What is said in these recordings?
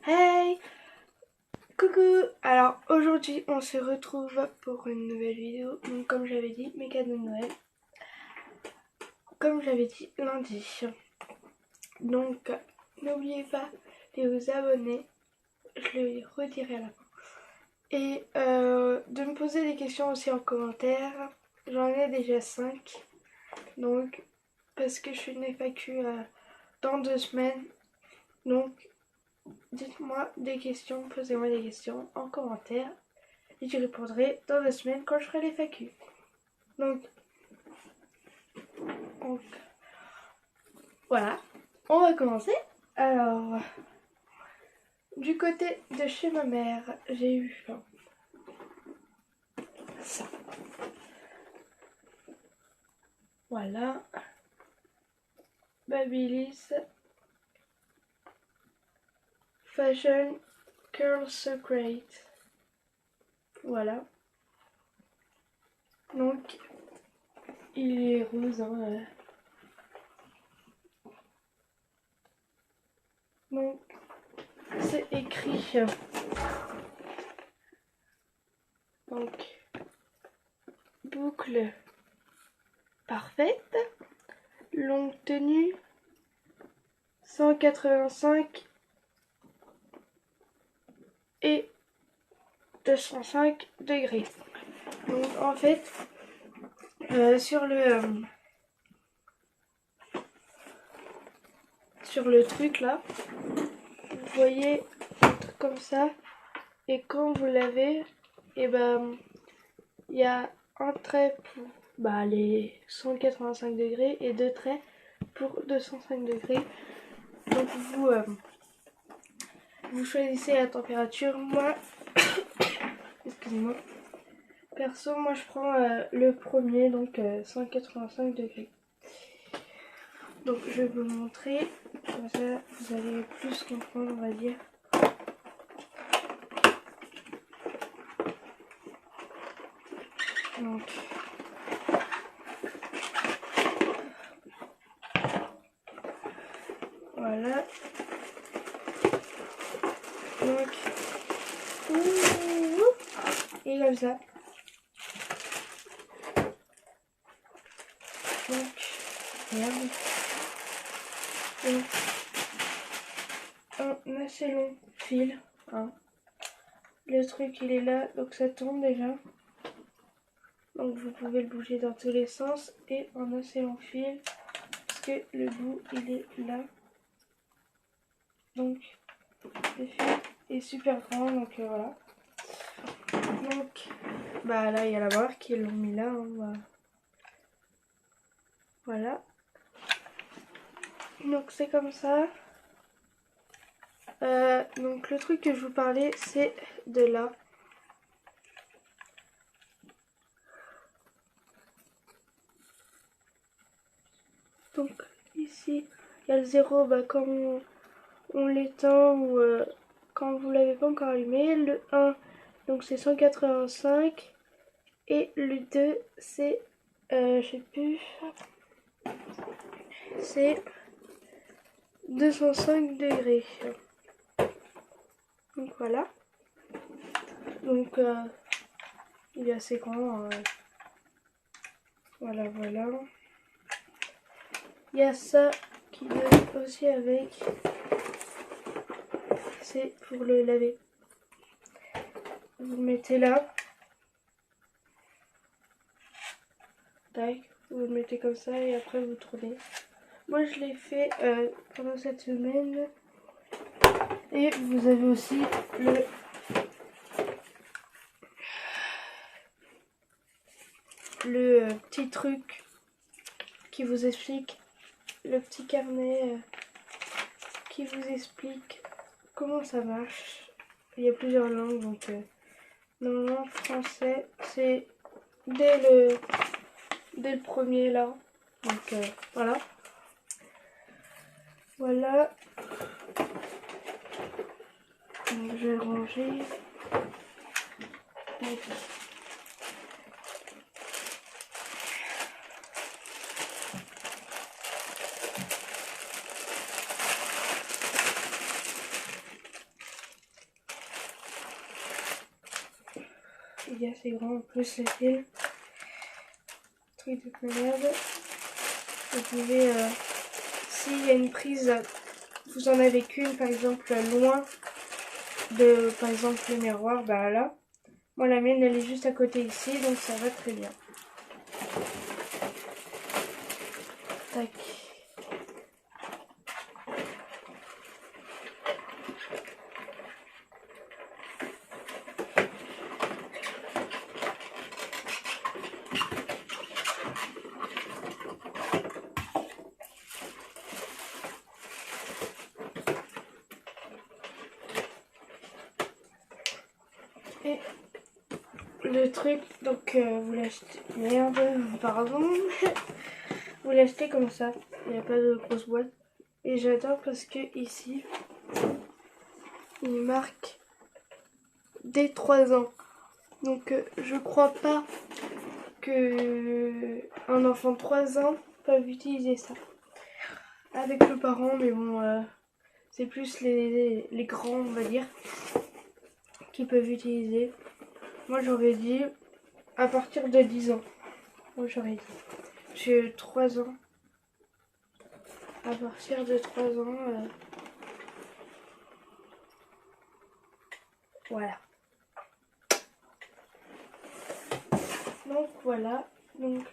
Hey, coucou. Alors aujourd'hui on se retrouve pour une nouvelle vidéo. Donc comme j'avais dit, mes cadeaux de Noël. Comme j'avais dit lundi. Donc n'oubliez pas de vous abonner. Je le redirai à la fin. Et de me poser des questions aussi en commentaire. J'en ai déjà 5. Donc parce que je fais une FAQ dans 2 semaines. Donc dites-moi des questions, posez-moi des questions en commentaire et j'y répondrai dans 2 semaines quand je ferai les FAQ. Donc voilà, on va commencer. Alors, du côté de chez ma mère, j'ai eu ça. Voilà. Babyliss Fashion Curl Secret. Voilà. Donc, il est rose. Hein. Donc, c'est écrit. Donc, boucle parfaite. Longue tenue. 185 et 205 degrés. Donc en fait, sur le truc là, vous voyez un truc comme ça, et quand vous l'avez, et ben il y a un trait pour les 185 degrés et deux traits pour 205 degrés. Donc vous choisissez la température. Moi, excusez-moi. Perso, moi je prends le premier, donc 185 degrés. Donc je vais vous montrer, comme ça vous allez plus comprendre, on va dire. Donc voilà. Donc et comme ça. Donc merde. Donc un assez long fil. Hein. Le truc il est là, donc ça tourne déjà. Donc vous pouvez le bouger dans tous les sens et un assez long fil parce que le bout il est là. Donc le fil est super grand, donc voilà. Donc là il y a la marque, ils l'ont mis là. Hein, voilà. Donc c'est comme ça. Donc le truc que je vous parlais, c'est de là. Donc ici, il y a le 0 quand on l'éteint ou quand vous l'avez pas encore allumé. Le 1, donc c'est 185. Et le 2, c'est, je sais plus, c'est 205 degrés. Donc voilà. Donc il est assez grand. Voilà. Il y a ça qui vient aussi avec. C'est pour le laver. Vous le mettez là. Tac. Vous le mettez comme ça et après vous tournez. Moi je l'ai fait pendant cette semaine. Et vous avez aussi le petit truc qui vous explique, le petit carnet qui vous explique comment ça marche. Il y a plusieurs langues, donc normalement français c'est dès le premier là. Donc voilà. Donc, je vais le ranger. Donc, est assez grand en plus le fil. Truc de malade. Vous pouvez, s'il y a une prise, vous en avez qu'une par exemple loin de par exemple le miroir, bah là. Moi la mienne elle est juste à côté ici, donc ça va très bien. Tac. Et le truc, donc vous l'achetez. Merde, pardon. Vous l'achetez comme ça. Il n'y a pas de grosse boîte. Et j'adore parce que ici, il marque dès 3 ans. Donc je crois pas que un enfant de 3 ans peut utiliser ça avec le parent, mais bon, c'est plus les grands, on va dire, qui peuvent utiliser. Moi j'aurais dit à partir de 10 ans. Moi j'aurais dit. J'ai 3 ans. À partir de 3 ans, voilà. Donc voilà. Donc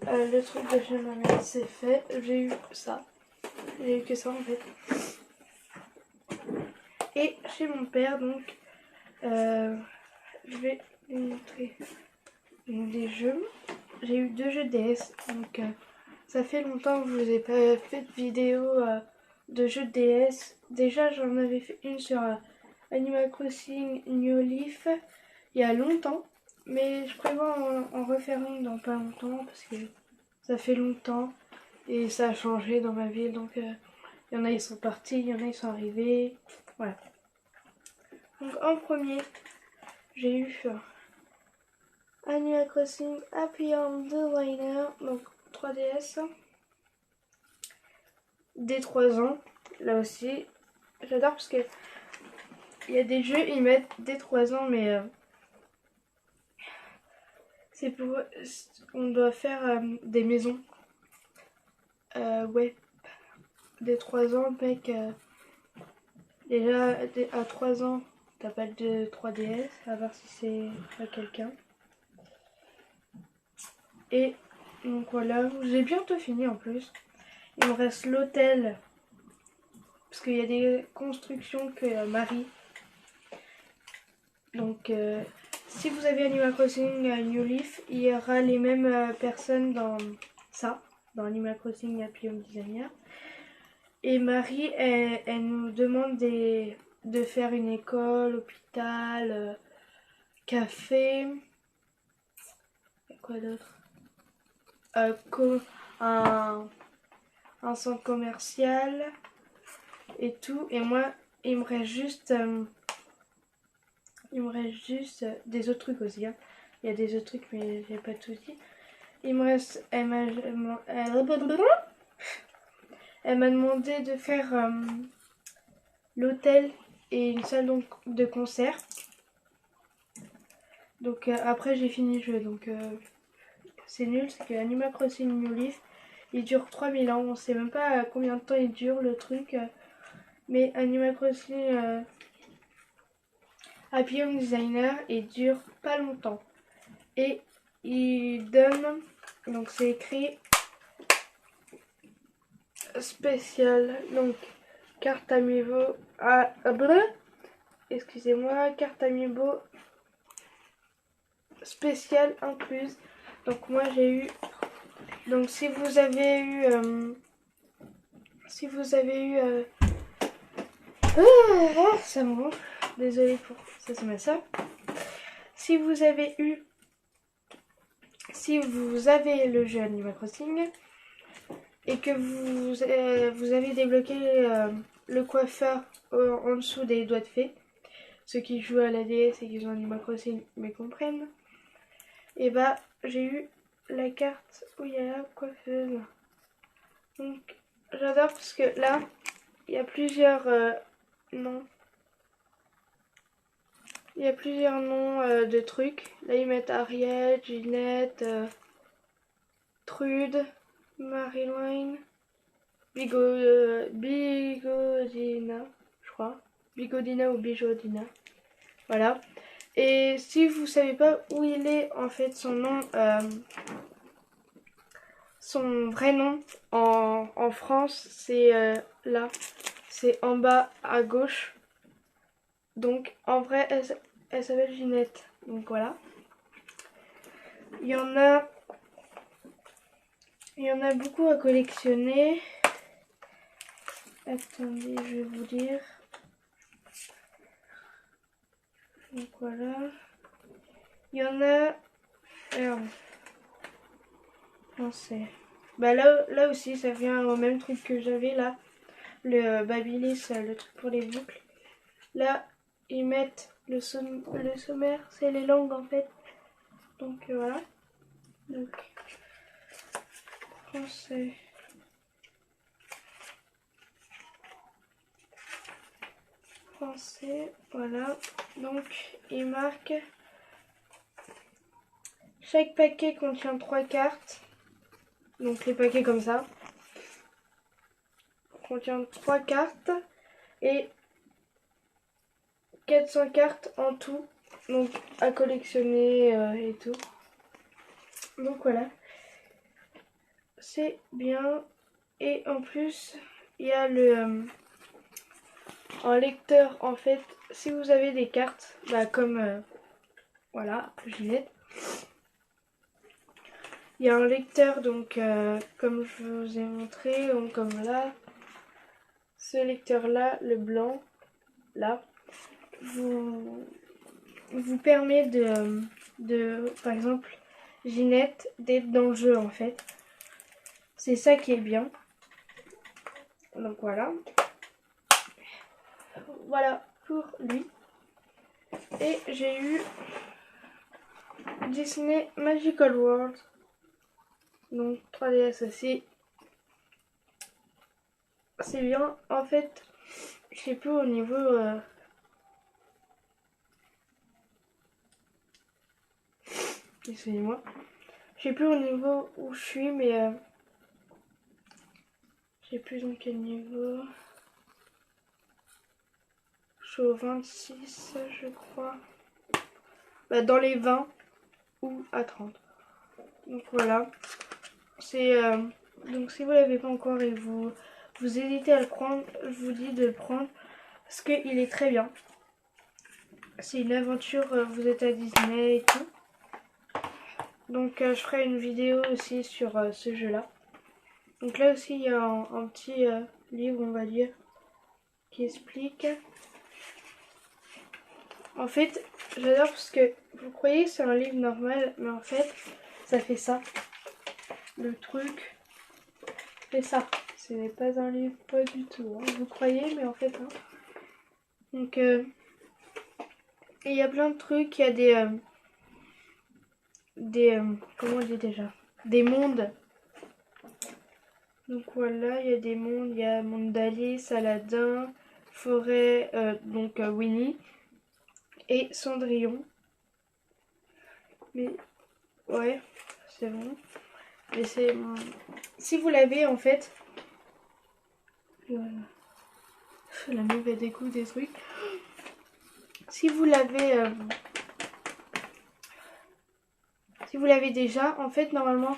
le truc de chez ma mère c'est fait. J'ai eu ça. J'ai eu que ça en fait. Et chez mon père, donc, je vais vous montrer des jeux. J'ai eu 2 jeux DS, donc ça fait longtemps que je vous ai pas fait de vidéo de jeux DS. Déjà, j'en avais fait une sur Animal Crossing New Leaf il y a longtemps, mais je prévois en refaire une dans pas longtemps parce que ça fait longtemps et ça a changé dans ma ville. Donc, il y en a ils sont partis, il y en a ils sont arrivés. Voilà. Donc en premier, j'ai eu Animal Crossing Happy Home Designer, donc 3DS, dès 3 ans, là aussi. J'adore parce que il y a des jeux, ils mettent dès 3 ans, mais c'est pour... On doit faire des maisons. Ouais, dès 3 ans, mec, déjà à 3 ans, t'as pas de 3DS, à voir si c'est à quelqu'un. Et donc voilà, j'ai bientôt fini en plus. Il me reste l'hôtel, parce qu'il y a des constructions que Marie. Donc si vous avez Animal Crossing New Leaf, il y aura les mêmes personnes dans ça, dans Animal Crossing Happy Home Designer. Et Marie, elle nous demande de faire une école, hôpital, café. Quoi d'autre, un centre commercial et tout. Et moi, il me reste juste des autres trucs aussi. Hein. Il y a des autres trucs, mais j'ai pas tout dit. Il me reste. Elle m'a demandé de faire l'hôtel et une salle de concert. Donc après, j'ai fini le jeu. Donc c'est nul. C'est que Animal Crossing New Leaf, il dure 3000 ans. On sait même pas combien de temps il dure le truc. Mais Animal Crossing Happy Home Designer, il dure pas longtemps. Et il donne, donc c'est écrit spécial, donc carte amiibo excusez-moi, carte amiibo spéciale incluse. Donc moi j'ai eu, donc si vous avez eu ça me gonfle, désolée pour ça, c'est ma soeur. Si vous avez le jeu Animal Crossing et que vous avez débloqué le coiffeur en dessous des doigts de fée, ceux qui jouent à la DS et qui ont Animal Crossing mais comprennent, et bah j'ai eu la carte où il y a la coiffeuse. Donc j'adore parce que là il y a plusieurs noms. il y a plusieurs noms de trucs. Là ils mettent Ariel, Ginette, Trude, Marilyn, Bigodina, je crois. Bigodina ou Bigodina. Voilà. Et si vous savez pas où il est en fait son nom, son vrai nom en France, c'est là. C'est en bas à gauche. Donc en vrai elle s'appelle Ginette. Donc voilà. Il y en a beaucoup à collectionner. Attendez, je vais vous dire. Donc voilà. Il y en a. Alors, français. Bah là aussi, ça vient au même truc que j'avais là. Le Babyliss, le truc pour les boucles. Là, ils mettent le sommaire, c'est les langues en fait. Donc voilà. Donc, français. Français, voilà. Donc, il marque. Chaque paquet contient 3 cartes. Donc les paquets comme ça. Contient 3 cartes. Et 400 cartes en tout. Donc à collectionner et tout. Donc voilà. C'est bien. Et en plus, il y a un lecteur en fait. Si vous avez des cartes, bah comme voilà, Ginette. Il y a un lecteur, donc comme je vous ai montré, donc comme là, ce lecteur-là, le blanc, là, vous permet par exemple, Ginette, d'être dans le jeu en fait. C'est ça qui est bien. Donc voilà. Voilà pour lui. Et j'ai eu Disney Magical World. Donc 3DS aussi. C'est bien. En fait, je sais plus au niveau. Excusez-moi. Je sais plus au niveau où je suis, mais je sais plus dans quel niveau. Je suis au 26, je crois. Bah, dans les 20 ou à 30. Donc voilà. C'est donc si vous l'avez pas encore et vous hésitez à le prendre, je vous dis de le prendre parce qu'il est très bien. C'est une aventure, vous êtes à Disney et tout. Donc je ferai une vidéo aussi sur ce jeu là. Donc là aussi il y a un petit livre on va dire qui explique. En fait j'adore parce que vous croyez que c'est un livre normal mais en fait ça fait ça. Le truc fait ça. Ce n'est pas un livre, pas du tout. Hein. Vous croyez, mais en fait, hein. Donc, il y a plein de trucs. Il y a comment on dit déjà? Des mondes. Donc voilà, il y a des mondes. Il y a monde d'Alice, Aladdin, Forêt, donc Winnie et Cendrillon. Mais ouais, c'est bon. Mais c'est si vous l'avez en fait. Voilà. La meuf elle découvre des trucs. Si vous l'avez déjà, en fait normalement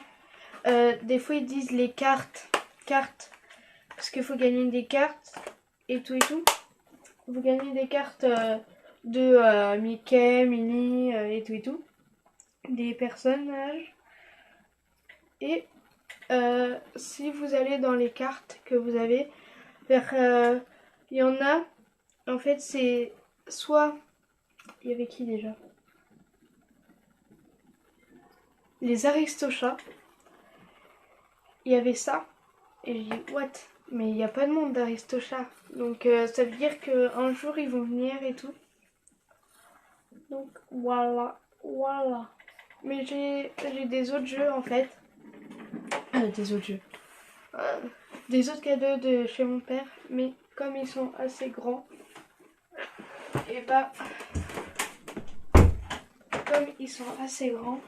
des fois ils disent les cartes parce qu'il faut gagner des cartes et tout. Vous gagnez des cartes de Mickey, Minnie et tout. Des personnages. Et si vous allez dans les cartes que vous avez, il y en a, en fait c'est soit, il y avait qui déjà? Les Aristochats. Il y avait ça. Et j'ai dit, what? Mais il n'y a pas de monde d'Aristochats. Donc ça veut dire qu'un jour ils vont venir et tout. Donc voilà. Mais j'ai des autres jeux en fait. Des autres jeux. Des autres cadeaux de chez mon père. Mais comme ils sont assez grands, et bah comme ils sont assez grands,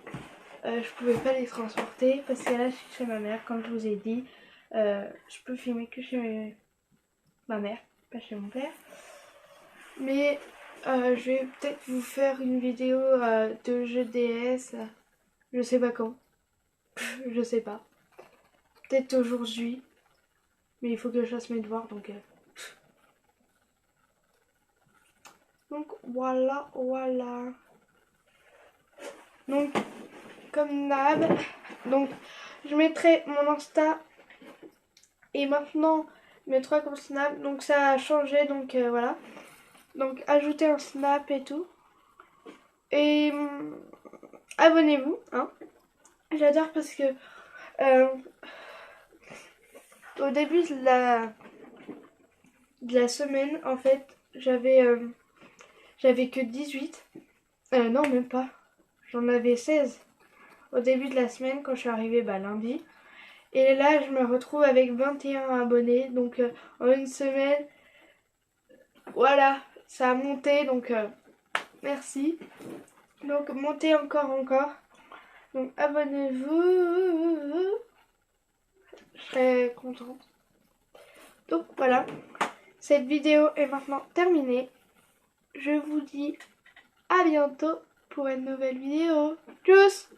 je pouvais pas les transporter parce que là je suis chez ma mère, comme je vous ai dit. Je peux filmer que chez ma mère, pas chez mon père. Mais je vais peut-être vous faire une vidéo de jeu DS, je sais pas quand, je sais pas. Peut-être aujourd'hui, mais il faut que je fasse mes devoirs donc. Donc voilà, voilà. Donc comme d'hab, donc je mettrai mon Insta et maintenant mes 3 comptes Snap. Donc ça a changé, donc voilà. Donc ajoutez un Snap et tout. Et abonnez-vous, hein. J'adore parce que au début de la semaine, en fait, j'avais que 18. Non, même pas. J'en avais 16 au début de la semaine quand je suis arrivée lundi. Et là, je me retrouve avec 21 abonnés. Donc, en une semaine, voilà, ça a monté. Donc, merci. Donc, montez encore. Donc, abonnez-vous. Je serais contente. Donc, voilà. Cette vidéo est maintenant terminée. Je vous dis à bientôt pour une nouvelle vidéo. Tchuss!